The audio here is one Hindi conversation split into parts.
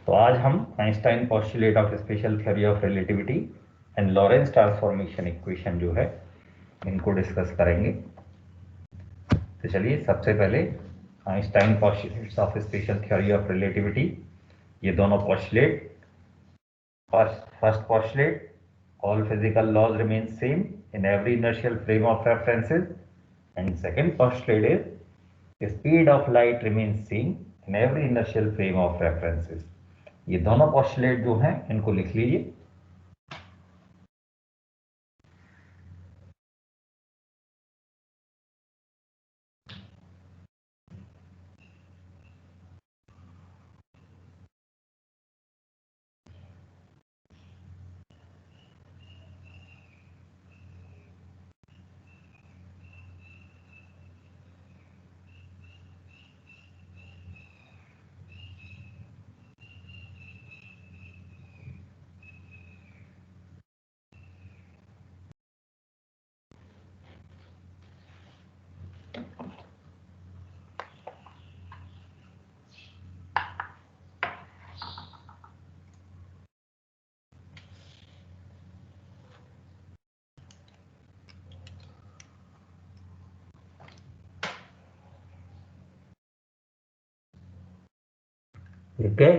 तो आज हम Einstein postulate of special theory of relativity and Lawrence transformation equation जो है इनको डिस्कस करेंगे। तो चलिए सबसे पहले Einstein postulates of special theory of relativity, ये दोनों postulate, first postulate, all physical laws remain same in every inertial frame of references, and second postulate is speed of light remains same in every inertial frame of references। ये दोनों पोस्टुलेट जो हैं इनको लिख लीजिए। ठीक है,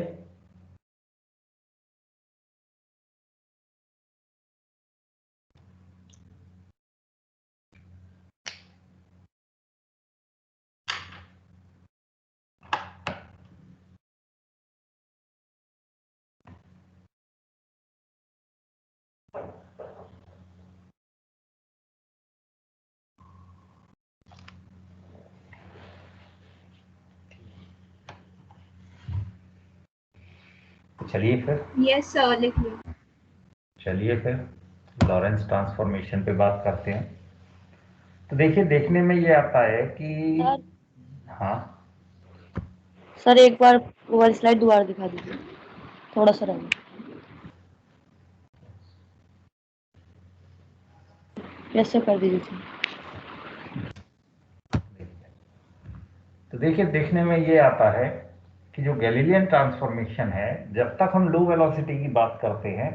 चलिए फिर यस सर लिख लो। चलिए फिर लॉरेंस ट्रांसफॉर्मेशन पे बात करते हैं। तो देखिए, देखने में ये आता है कि हाँ सर एक बार वो वाली स्लाइड दोबारा दिखा दीजिए, थोड़ा सा रह गया। कैसे कर दीजिए सर। तो देखिए, देखने में ये आता है कि जो गैलीलियन ट्रांसफॉर्मेशन है, जब तक हम लो वेलोसिटी की बात करते हैं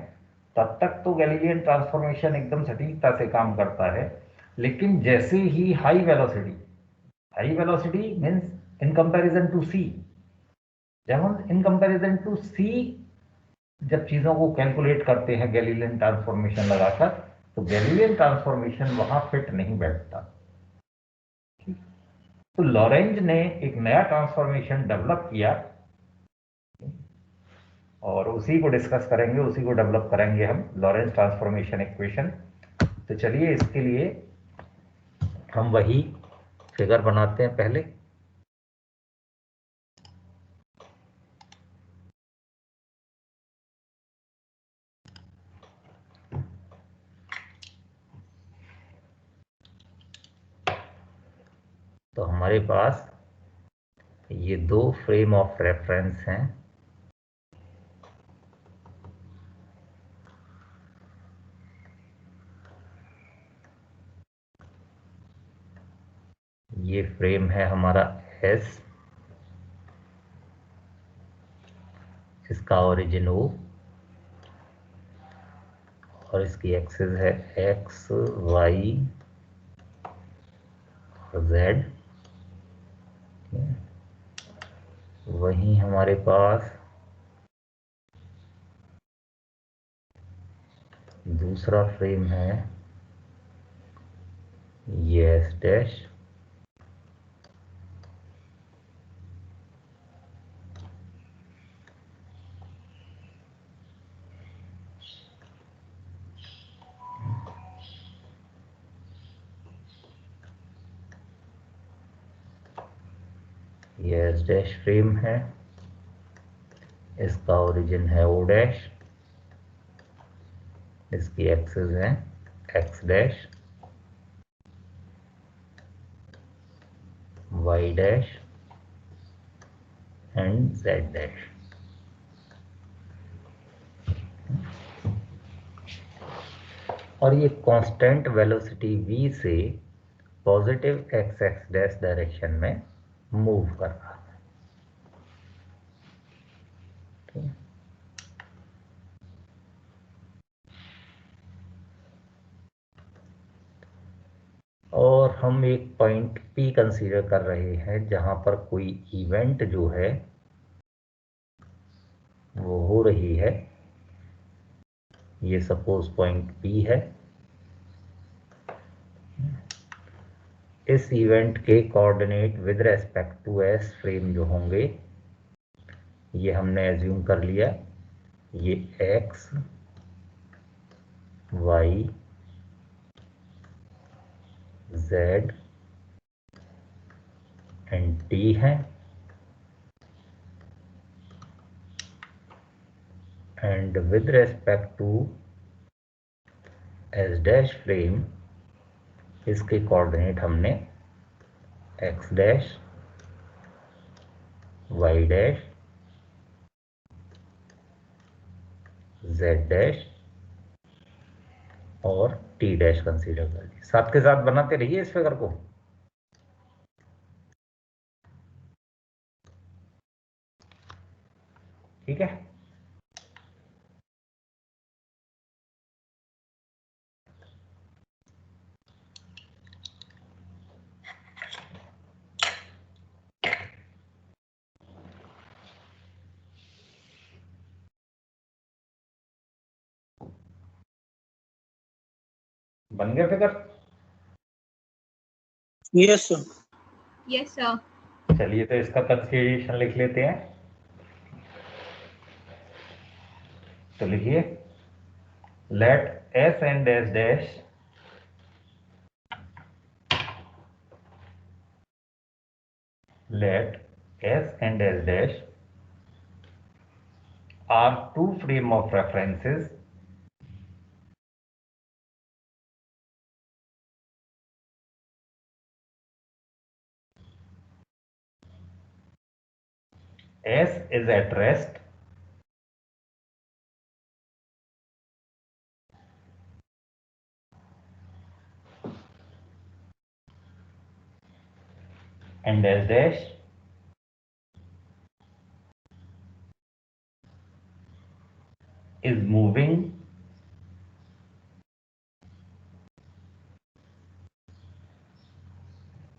तब तक तो गैलीलियन ट्रांसफॉर्मेशन एकदम सटीकता से काम करता है, लेकिन जैसे ही high velocity means in comparison to C, जब हम इन कंपैरिजन टू सी जब चीज़ों को कैलकुलेट करते हैं गैलीलियन ट्रांसफॉर्मेशन लगाकर, तो गैलीलियन ट्रांसफॉर्मेशन वहां फिट नहीं बैठता। तो लॉरेंज ने एक नया ट्रांसफॉर्मेशन डेवलप किया और उसी को डिस्कस करेंगे, उसी को डेवलप करेंगे हम, लॉरेंस ट्रांसफॉर्मेशन इक्वेशन। तो चलिए इसके लिए हम वही फिगर बनाते हैं पहले। तो हमारे पास ये दो फ्रेम ऑफ रेफरेंस हैं। ये फ्रेम है हमारा एस, इसका ओरिजिन ओ और इसकी एक्सिस है एक्स वाई और जेड। वहीं हमारे पास दूसरा फ्रेम है ये एस डैश, ये एस डैश फ्रेम है, इसका ओरिजिन है ओ डैश, इसकी एक्सिस है X dash Y dash and Z dash. और ये कांस्टेंट वेलोसिटी v से positive X X dash direction में मूव कर रहा है। और हम एक पॉइंट P कंसीडर कर रहे हैं जहां पर कोई इवेंट जो है वो हो रही है। ये सपोज पॉइंट P है। इस इवेंट के coordinate with respect to S frame जो होंगे, ये हमने एज्यूम कर लिया, ये x, y, z and t है, and with respect to S dash frame इसके कोऑर्डिनेट हमने x dash, y dash, z dash और t डैश कंसीडर कर लिए। साथ के साथ बनाते रहिए इस फिगर को। ठीक है, बन गया figure? Yes sir. Yes sir. चलिए तो इसका कंसीडरेशन लिख लेते हैं। तो लिखिए, let S and S dash are two frame of references S is at rest and S dash is moving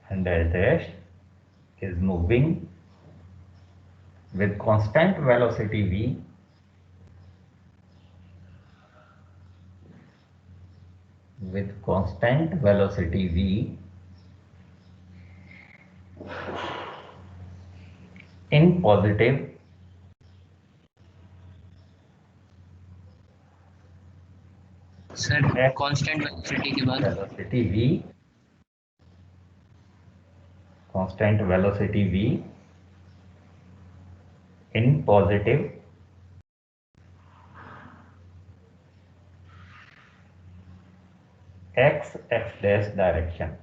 and S dash is moving with constant velocity v in positive sir constant velocity के बाद velocity v, constant velocity v in positive x dash direction.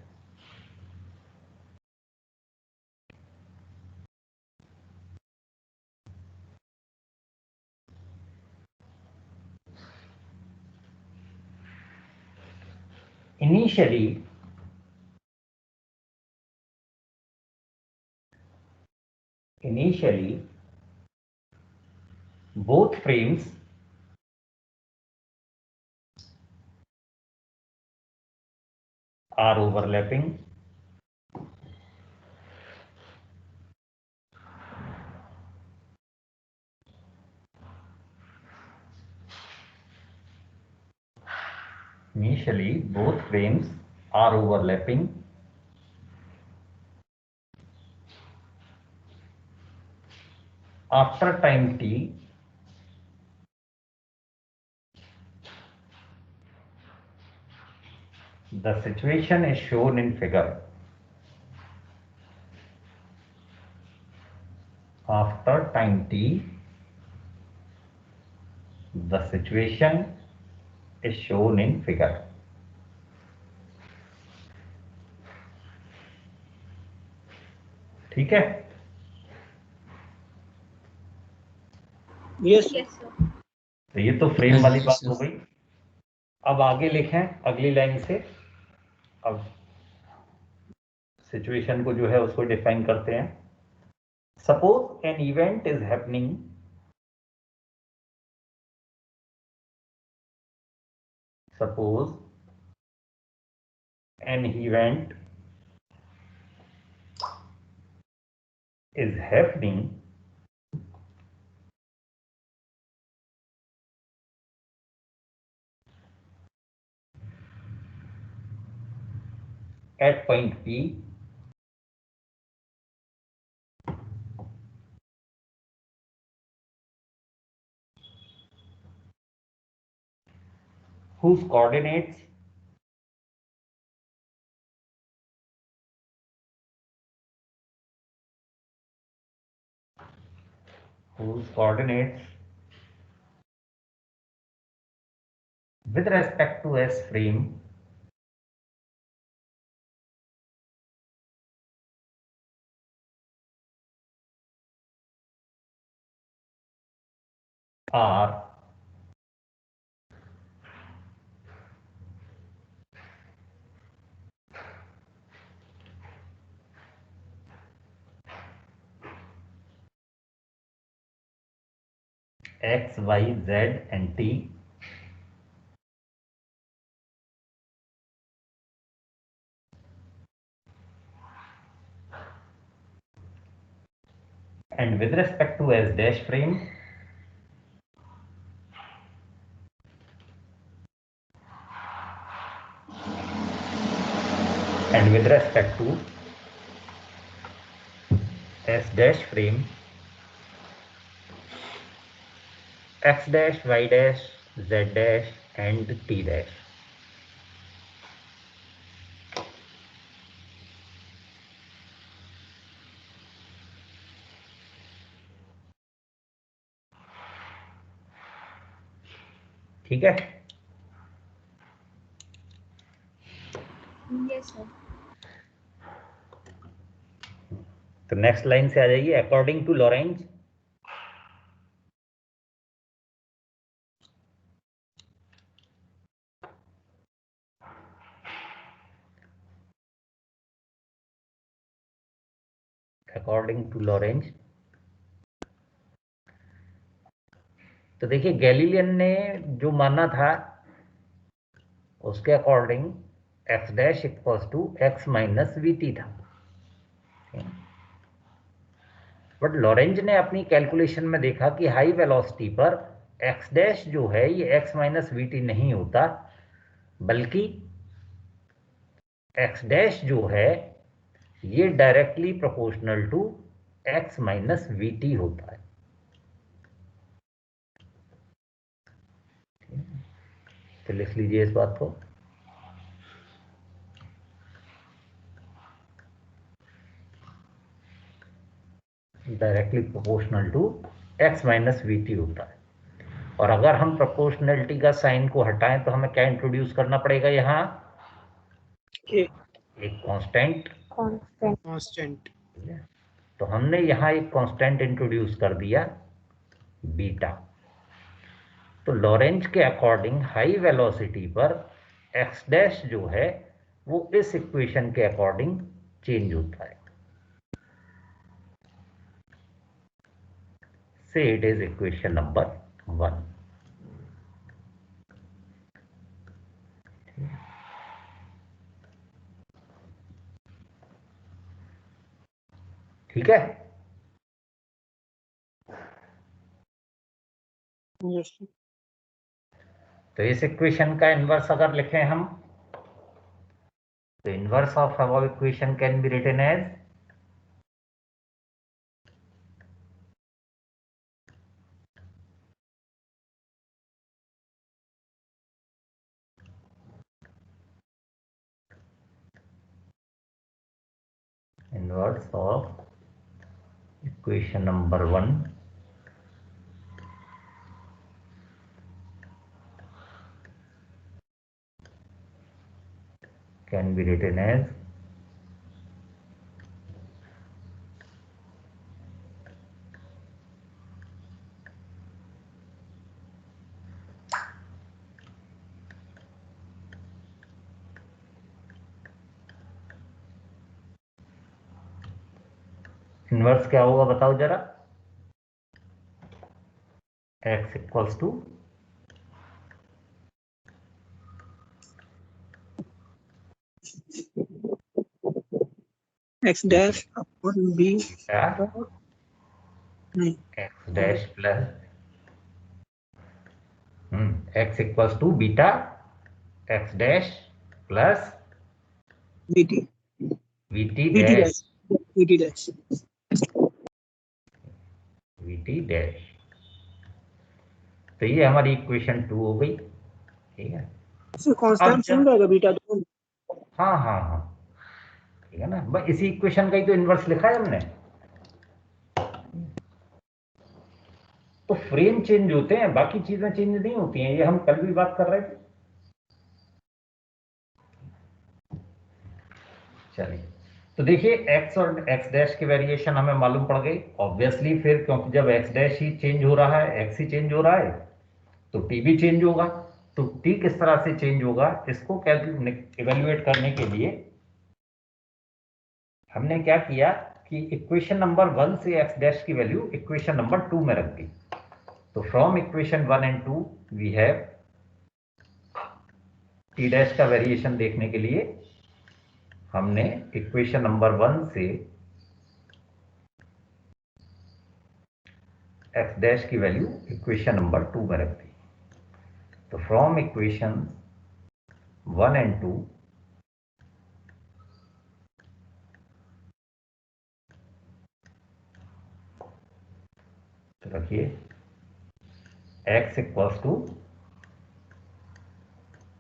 Initially both frames are overlapping after time t the situation is shown in figure. After time t the situation is shown in figure. ठीक है, यस यस सर। तो ये तो फ्रेम वाली बात हो गई। अब आगे लिखें अगली लाइन से। अब सिचुएशन को जो है उसको डिफाइन करते हैं। Suppose an event is happening suppose an event is happening at point P whose coordinates with respect to S frame are X, Y, Z and T, and with respect to S dash frame and with respect to S dash frame X dash, Y dash, Z dash and T dash. ठीक है? Yes sir. तो नेक्स्ट लाइन से आ जाइए। अकॉर्डिंग टू लॉरेंज तो देखिए गैलीलियन ने जो माना था उसके according X dash equals to X minus VT था, बट लॉरेंज ने अपनी कैलकुलेशन में देखा कि हाई वेलोसिटी पर एक्स डैश जो है ये एक्स माइनस वीटी नहीं होता, बल्कि एक्स डैश जो है ये directly proportional to X minus VT होता है। तो लिख लीजिए इस बात को। Directly proportional to X minus VT होता है। और अगर हम प्रोपोर्शनलिटी का साइन को हटाएं तो हमें क्या इंट्रोड्यूस करना पड़ेगा यहाँ? एक कांस्टेंट। तो हमने यहाँ एक कांस्टेंट इंट्रोड्यूस कर दिया बीटा। तो लॉरेंज के अकॉर्डिंग हाई वेलोसिटी पर एक्स डैश जो है वो इस इक्वेशन के अकॉर्डिंग चेंज होता है। से इट इज इक्वेशन नंबर 1। ठीक है? यस। तो इस इक्वेशन का इनवर्स अगर लिखें हम, तो inverse of above equation can be written as inverse of equation number 1 can be written as inverse क्या होगा बताओ जरा? x equals to X dash upon B beta नहीं X dash plus X equals to beta X dash plus BT VT BT dash dash BT dash VT dash. तो ये हमारी इक्वेशन 2 हो गई। ठीक है, इससे कांस्टेंट सेम रहेगा बीटा तो। हाँ हाँ हाँ, ठीक है ना, बस इसी इक्वेशन का ही तो इन्वर्स लिखा है हमने। तो फ्रेम चेंज होते हैं, बाकी चीजें चेंज नहीं होती हैं, ये हम कल भी बात कर रहे थे। चलिए, तो देखिए x और x डैश के वेरिएशन हमें मालूम पड़ गई ऑब्वियसली, फिर क्योंकि जब x डैश ही चेंज हो रहा है, x ही चेंज हो रहा है, तो t भी चेंज होगा। तो t किस तरह से चेंज होगा, इसको इवेल्युएट करने के लिए हमने क्या किया कि इक्वेशन नंबर 1 से x डैश की वैल्यू इक्वेशन नंबर 2 में रख दी। तो from equation 1 and 2 we have t dash का वेरिएशन देखने के लिए हमने इक्वेशन नंबर 1 से x डैश की वैल्यू इक्वेशन नंबर 2 में रख दी। तो फ्रॉम इक्वेशन 1 एंड 2 तो रखिए x इक्वल्स टू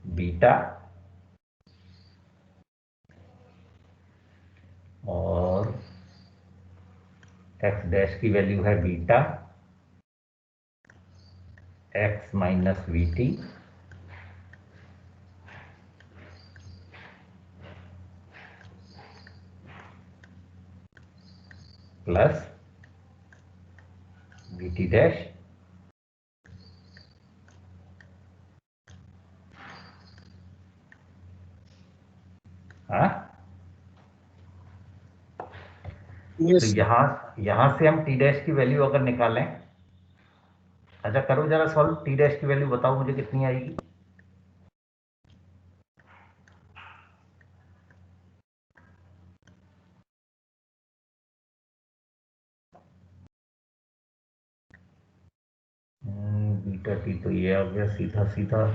बीटा और x डैश की वैल्यू है beta x minus V T plus we T dash हाँ। तो यस यहां से हम टी डैश की वैल्यू अगर निकालें, अच्छा करो जरा सॉल्व, टी डैश की वैल्यू बताओ मुझे कितनी आएगी। बीटा टी तो ये आ गया सीधा सीधा,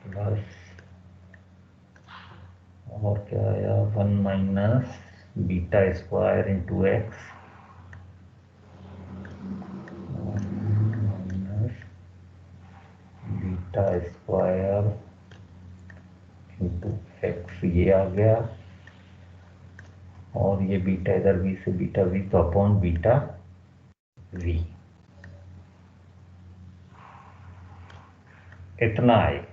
प्लस और क्या आया 1 minus beta square into x minus beta square into x, ये आ गया, और ये बीटा इधर वी से बीटा वी, तो अपॉन बीटा वी, इतना आएगा।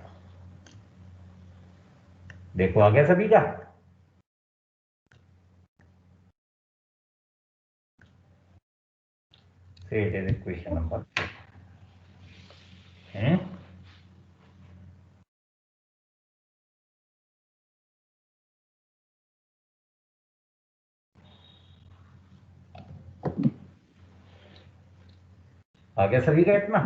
देखो आ गया सभी का। से इट इज इक्वेशन नंबर आ गया सभी का इतना।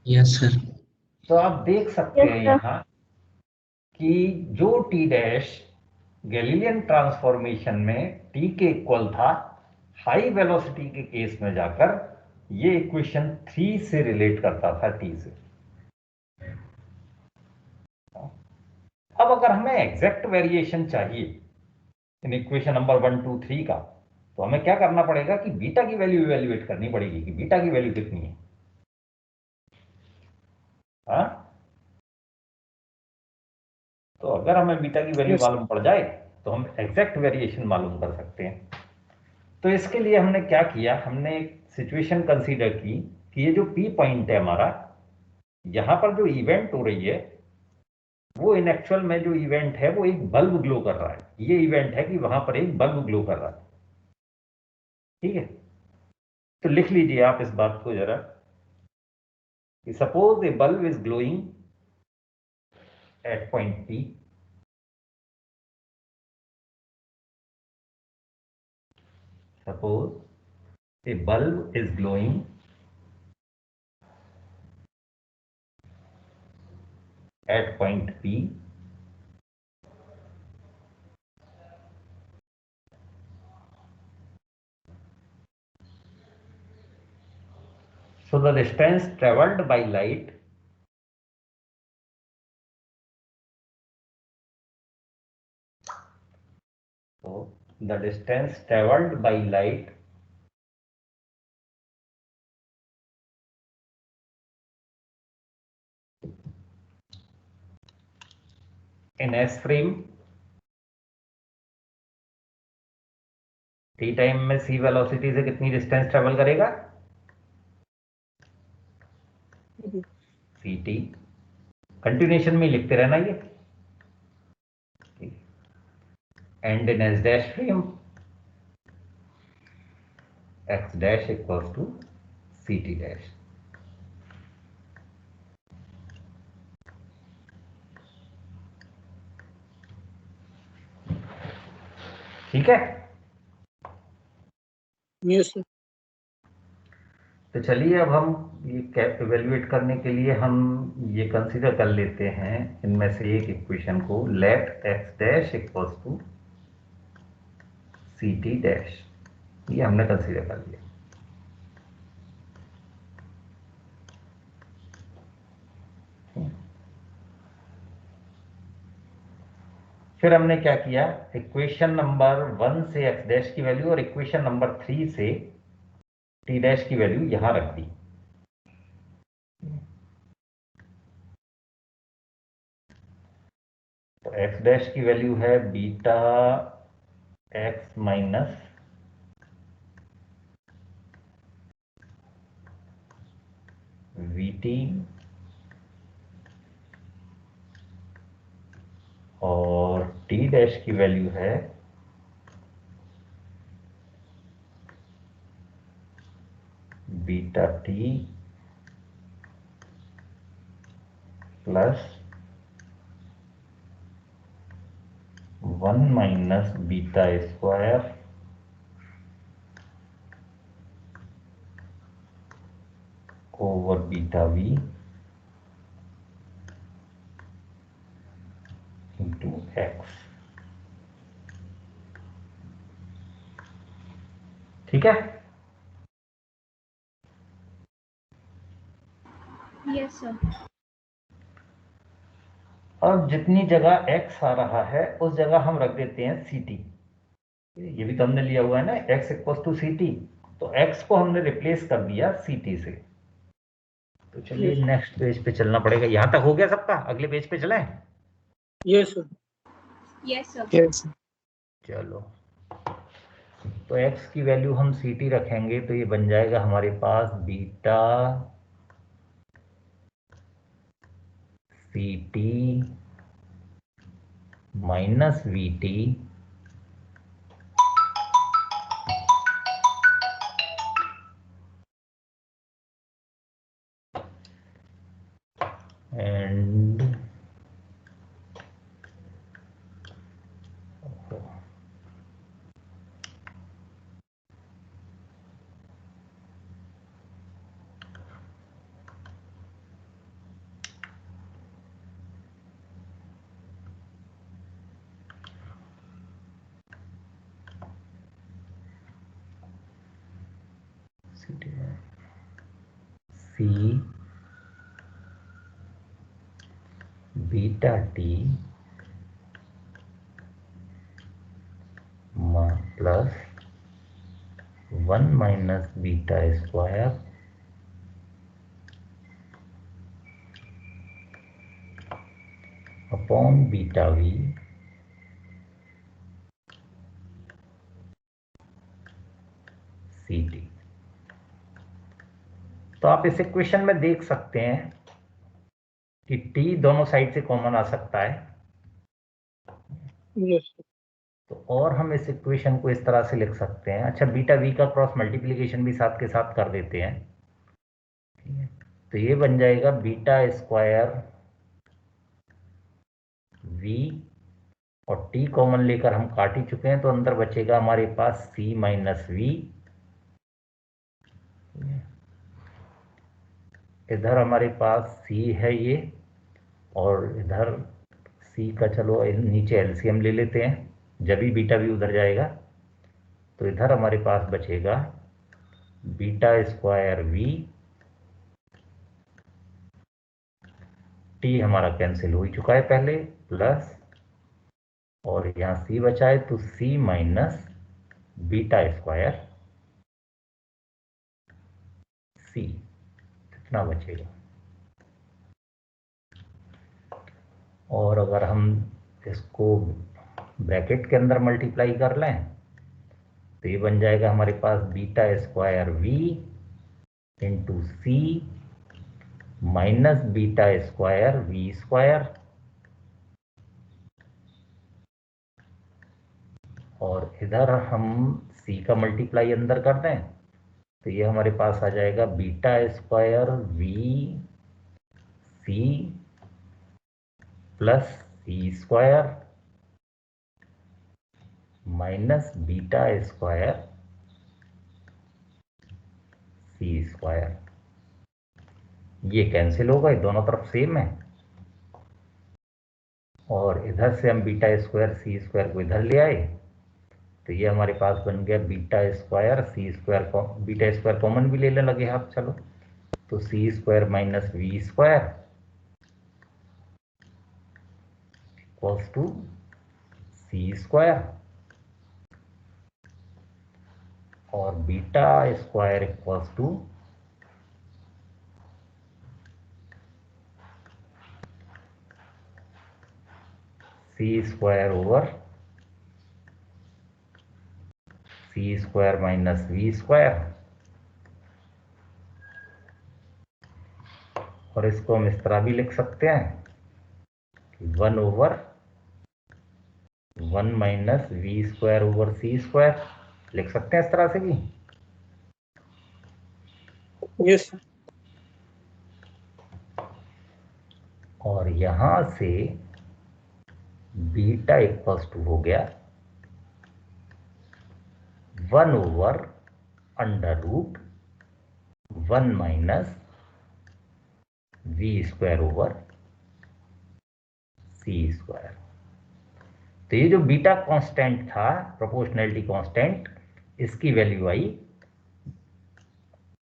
Yes sir. तो आप देख सकते यस हैं सर। यहां कि जो टी डैश गैलीलियन ट्रांसफॉर्मेशन में टी के इक्वल था, हाई वेलोसिटी के केस में जाकर ये इक्वेशन 3 से रिलेट करता था टी से। अब अगर हमें एग्जैक्ट वेरिएशन चाहिए इन इक्वेशन नंबर 1 2 3 का, तो हमें क्या करना पड़ेगा कि बीटा की वैल्यू इवेल्युएट करनी पड़ेगी कि बीटा की वैल्यू कितनी है। हाँ, तो अगर हमें बीटा की वैल्यू यस मालूम पड़ जाए तो हम एग्जैक्ट वेरिएशन मालूम कर सकते हैं। तो इसके लिए हमने क्या किया, हमने एक सिचुएशन कंसीडर की कि ये जो पी पॉइंट है हमारा, यहां पर जो इवेंट हो रही है वो इन एक्चुअल में जो इवेंट है वो एक बल्ब ग्लो कर रहा है। ये इवेंट है कि वहां पर एक बल्ब ग्लो कर रहा है। ठीक है, तो लिख लीजिए आप इस बात को जरा कि suppose a bulb is glowing at point P, suppose a bulb is glowing at point P. So the distance traveled by light in S frame t time में c वेलोसिटी से कितनी डिस्टेंस ट्रेवल करेगा? ct. कंटिन्यूएशन में लिखते रहना ये. And in S dash frame x dash equals to ct dash. ठीक है. Yes sir. तो चलिए अब हम ये इवेल्युएट करने के लिए हम ये कंसीडर कर लेते हैं इनमें से एक इक्वेशन को. Let x dash equals to ct dash. ये हमने कंसीडर कर लिया. फिर हमने क्या किया, इक्वेशन नंबर 1 से x डैश की वैल्यू और इक्वेशन नंबर 3 से t डैश की वैल्यू यहां रख दी. तो x डैश की वैल्यू है बीटा x माइनस vt और t डैश की वैल्यू है beta t plus 1 minus beta square over beta v into x. ठीक है. Yes sir. अब जितनी जगह x आ रहा है उस जगह हम रख देते हैं ct. ये भी तो हमने लिया हुआ है ना, x इक्वल्स टू ct. तो x को हमने रिप्लेस कर दिया ct से. तो चलिए नेक्स्ट पेज पे चलना पड़ेगा. यहां तक हो गया सबका? अगले पेज पे चलें? Yes sir. Yes sir. Yes. चलो, तो x की वैल्यू हम ct रखेंगे तो ये बन जाएगा हमारे पास beta ct minus vt and c beta t plus 1 minus beta square upon beta v ct. तो आप इस इक्वेशन में देख सकते हैं कि t दोनों साइड से कॉमन आ सकता है. यस। तो और हम इस इक्वेशन को इस तरह से लिख सकते हैं. अच्छा, बीटा v का क्रॉस मल्टीप्लिकेशन भी साथ के साथ कर देते हैं. ठीक है, तो ये बन जाएगा बीटा स्क्वायर v और t कॉमन लेकर हम काट ही चुके हैं तो अंदर बचेगा हमारे पास c माइनस v. इधर हमारे पास c है ये और इधर सी का चलो नीचे एलसीएम ले लेते हैं, जब भी बीटा भी उधर जाएगा तो इधर हमारे पास बचेगा बीटा स्क्वायर वी, टी हमारा कैंसिल हो ही चुका है पहले, प्लस और यहाँ सी बचा है तो सी माइनस बीटा स्क्वायर सी, कितना बचेगा। और अगर हम इसको ब्रैकेट के अंदर मल्टीप्लाई कर लें तो ये बन जाएगा हमारे पास beta square V into C minus beta square V square, और इधर हम सी का मल्टीप्लाई अंदर कर दें तो ये हमारे पास आ जाएगा beta square V C plus C square minus beta square C square. ये कैंसिल होगा, ये दोनों तरफ सेम है, और इधर से हम बीटा स्क्वायर सी स्क्वायर को इधर ले आए तो ये हमारे पास बन गया beta square C square, beta square common भी लेने लगे आप, चलो तो C square minus V square equals to C square, और beta square equals to C square over C square minus V square, और इसको हम इस तरह भी लिख सकते हैं कि 1/1 minus V square over C square, लिख सकते हैं इस तरह से भी। Yes sir. और यहां से बीटा इक्वल्स टू हो गया 1/√1 minus V square over C square. तो ये जो बीटा कांस्टेंट था, प्रोपोर्शनैलिटी कांस्टेंट, इसकी वैल्यू आई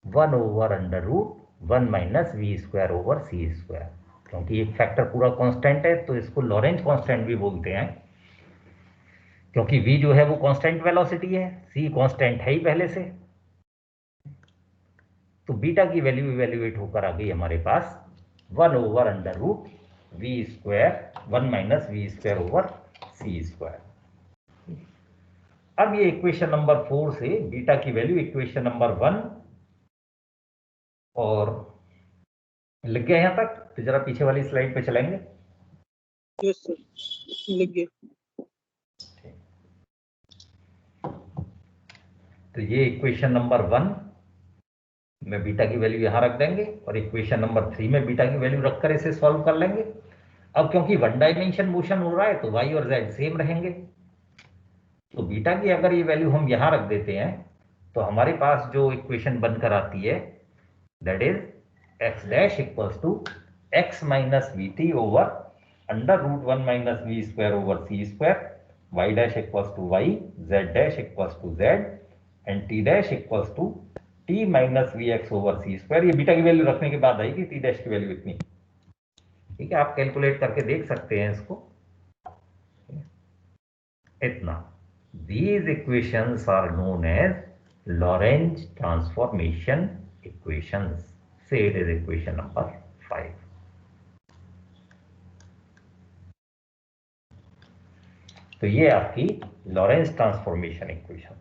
1/√1 minus V square over C square, क्योंकि एक फैक्टर पूरा कांस्टेंट है तो इसको लॉरेंज कांस्टेंट भी बोलते हैं, क्योंकि v जो है वो कांस्टेंट वेलोसिटी है, c कांस्टेंट है ही पहले से, तो बीटा की वैल्यू इवेल्युएट होकर आ गई हमारे पास 1/√v square 1 minus V square over C square. अब ये इक्वेशन नंबर 4 से बीटा की वैल्यू इक्वेशन नंबर 1 और लिख गए यहां तक, तो जरा पीछे वाली स्लाइड पे चलेंगे। यस सर, लिख गए। तो ये इक्वेशन नंबर 1 में बीटा की वैल्यू यहां रख देंगे और इक्वेशन नंबर 3 में बीटा की वैल्यू रखकर इसे सॉल्व कर लेंगे। अब क्योंकि 1 डायमेंशन मोशन हो रहा है तो y और z सेम रहेंगे, तो बीटा की अगर ये वैल्यू हम यहां रख देते हैं तो हमारे पास जो इक्वेशन बनकर आती है that is x dash equals to x minus V T over √1 minus V square over C square, y dash equals to y, z dash equals to z and t dash equals to t minus V X over C square. ये बीटा की वैल्यू रखने के बाद आएगी, t डैश की वैल्यू इतनी, ठीक है, आप कैलकुलेट करके देख सकते हैं इसको, इतना। These equations are known as Lorentz transformation equations. Say it is equation number 5. तो ये आपकी लॉरेंस ट्रांसफॉर्मेशन इक्वेशन।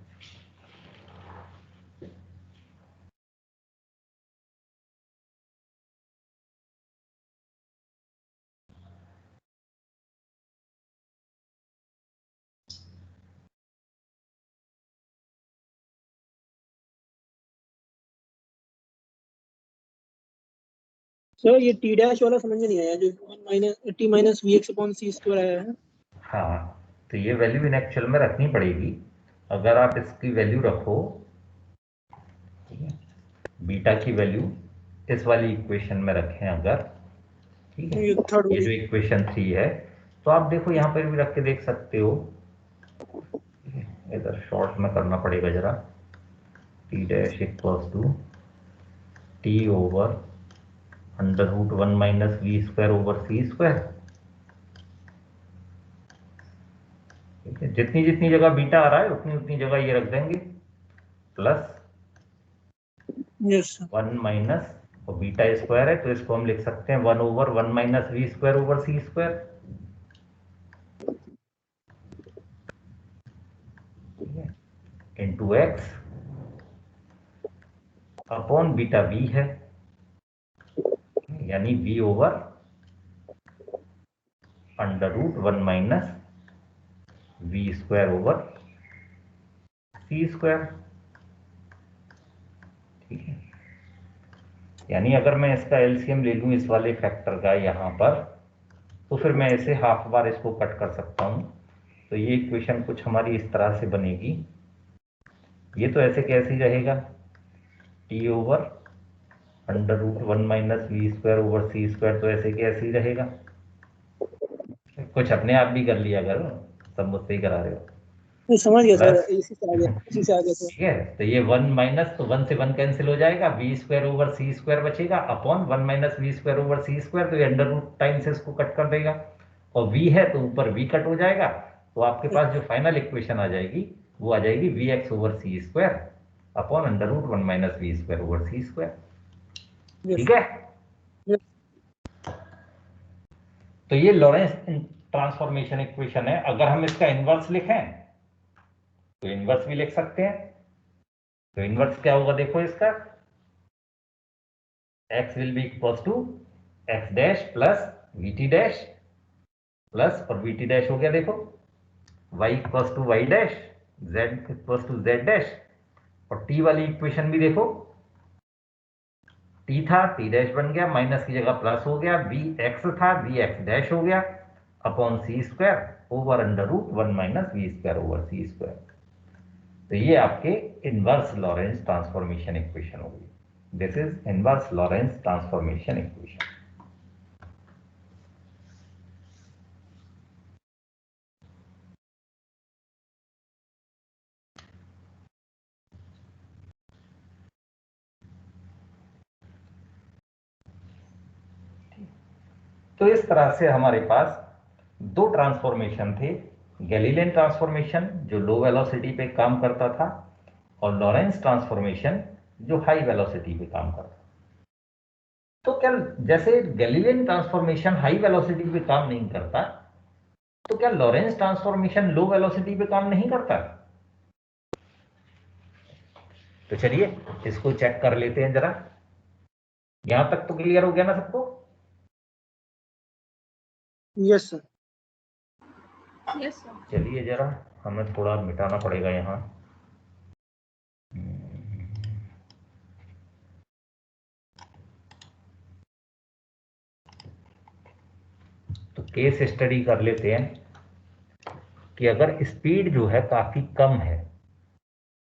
सर ये टी डैश वाला समझ में नहीं आया, जो 1 minus T minus V X upon C square आया है। हाँ, तो ये वैल्यू इन एक्चुअल में रखनी पड़ेगी। अगर आप इसकी वैल्यू रखो, ठीक है, बीटा की वैल्यू इस वाली इक्वेशन में रखें अगर, ठीक है। ये थर्ड ये जो इक्वेशन 3 है, तो आप देखो यहाँ पर भी रख के देख सकते हो। इधर शॉर्ट में करना पड़ेगा जरा। T dash equals to T over under root 1 minus V square over C square. ठीक है, जितनी जितनी जगह बीटा आ रहा है उतनी उतनी जगह ये रख देंगे, प्लस यस 1 माइनस, और बीटा स्क्वायर है तो इसको हम लिख सकते हैं 1 over 1 minus V square over C square. ठीक है, into X upon beta V है, यानी V over under root 1 minus V square over C square. ठीक है, यानी अगर मैं इसका एलसीएम ले लूं इस वाले फैक्टर का यहाँ पर, तो फिर मैं इसे हाफ बार इसको कट कर सकता हूं। तो ये इक्वेशन कुछ हमारी इस तरह से बनेगी। ये तो ऐसे कैसे ही रहेगा, T over under root 1 minus V square over C square, तो ऐसे कैसे ही रहेगा। कुछ अपने आप भी कर लिया करो, सब मुझसे ही करा रहे हो। मैं समझ गया सर, प्लस, इसी से आ गया, इसी से आ गया सर। ठीक है, तो ये 1 माइनस, तो 1 से 1 कैंसिल हो जाएगा, V square over C square बचेगा upon 1 minus V square over C square, तो ये अंडर रूट टाइम से इसको कट कर देगा, और वी है तो ऊपर वी कट हो जाएगा, तो आपके पास जो फाइनल इक्वेशन आ जाएगी वो आ जाएगी V X over C square upon under root 1 minus V square over C square. ठीक है, तो ये लॉरेंस ट्रांसफॉर्मेशन इक्वेशन है। अगर हम इसका इनवर्स लिखें तो इनवर्स भी लिख सकते हैं। तो इनवर्स क्या होगा, देखो इसका x will be equals to x dash plus vt dash plus, और vt डैश हो गया देखो y equals to y dash, z equals to z dash, और t वाली इक्वेशन भी देखो, t था t डैश बन गया, माइनस की जगह प्लस हो गया, vx था vx डैश हो गया upon C square over under root 1 minus V square over C square. तो ये आपके इनवर्स लॉरेंस ट्रांसफॉर्मेशन इक्वेशन होगी। This is inverse Lorentz transformation equation. तो इस तरह से हमारे पास दो ट्रांसफॉर्मेशन थे, गैलीलियन ट्रांसफॉर्मेशन जो लो वेलोसिटी पे काम करता था, और लॉरेंस ट्रांसफॉर्मेशन जो हाई वेलोसिटी पे काम करता था। तो क्या, जैसे गैलीलियन ट्रांसफॉर्मेशन हाई वेलोसिटी पे काम नहीं करता, तो क्या लॉरेंस ट्रांसफॉर्मेशन लो वेलोसिटी पे काम नहीं करता? तो चलिए इसको चेक कर लेते हैं जरा। यहां तक तो क्लियर हो गया ना सबको? Yes sir. Yes, sir. चलिए जरा हमें थोड़ा मिटाना पड़ेगा यहाँ। तो केस स्टडी कर लेते हैं कि अगर स्पीड जो है काफी कम है,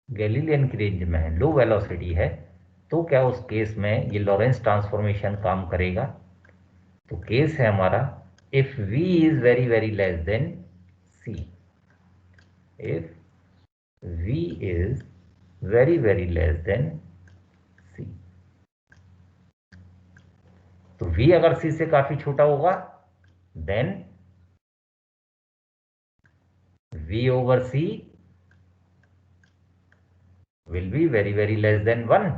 गैलीलियन की रेंज में है, लो वेलोसिटी है, तो क्या उस केस में ये लॉरेंस ट्रांसफॉर्मेशन काम करेगा? तो केस है हमारा, if v is very very less than c, if v is very very less than c, तो v अगर c से काफी छोटा होगा then v over c will be very very less than 1।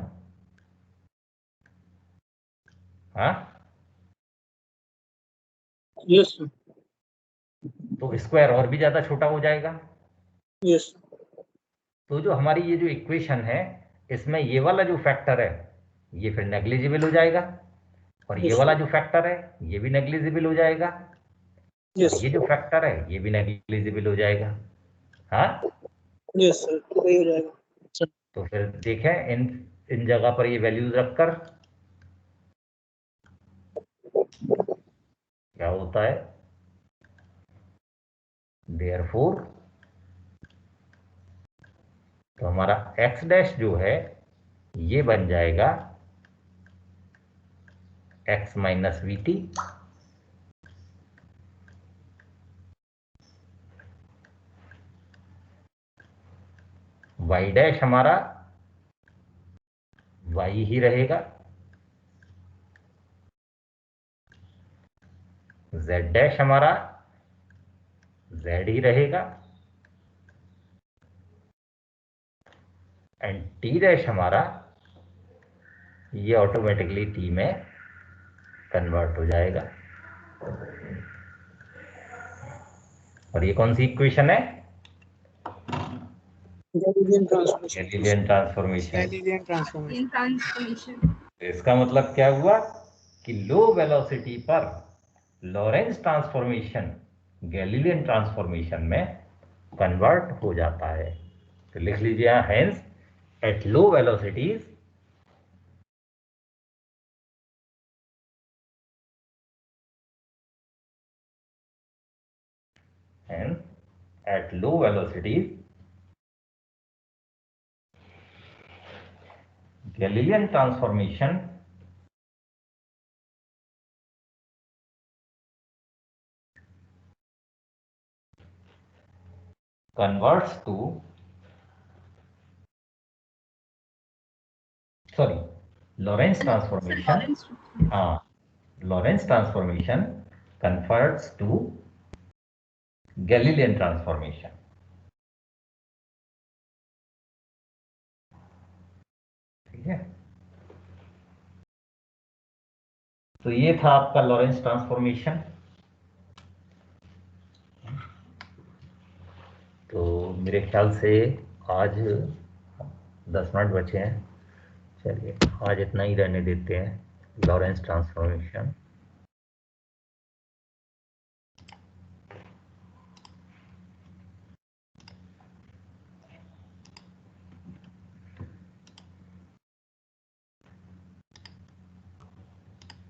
हाँ, यस सर। तो स्क्वायर और भी ज्यादा छोटा हो जाएगा। यस तो जो हमारी ये जो इक्वेशन है, इसमें ये वाला जो फैक्टर है ये फिर नेग्लिजिबल हो जाएगा, और ये यस वाला जो फैक्टर है ये भी नेग्लिजिबल हो जाएगा, और यस ये जो फैक्टर है ये भी नेग्लिजिबल हो जाएगा। हाँ, यस सर, तो वही हो जाएगा। तो फिर देखें इन इन जगह पर ये वैल्यूज रखकर क्या होता है। देयरफॉर तो हमारा x डैश जो है ये बन जाएगा x minus V T y dash हमारा y ही रहेगा, z डैश हमारा z ही रहेगा, एंड t डैश हमारा ये ऑटोमेटिकली t में कन्वर्ट हो जाएगा। और ये कौन सी इक्वेशन है? Galilean transformation. Galilean transformation. Galilean transformation. In transformation. इसका मतलब क्या हुआ कि लो वेलोसिटी पर लॉरेंस ट्रांसफॉर्मेशन गैलीलियन ट्रांसफॉर्मेशन में कन्वर्ट हो जाता है। तो लिख लीजिए यहाँ, hence at low velocities hence at low velocities Galilean transformation converts to Lorentz transformation. Lorentz transformation converts to Galilean transformation. ठीक है, तो ये था आपका लॉरेंस ट्रांसफॉर्मेशन। तो मेरे ख्याल से आज 10 मिनट बचे हैं, चलिए आज इतना ही रहने देते हैं लॉरेंस ट्रांसफॉर्मेशन।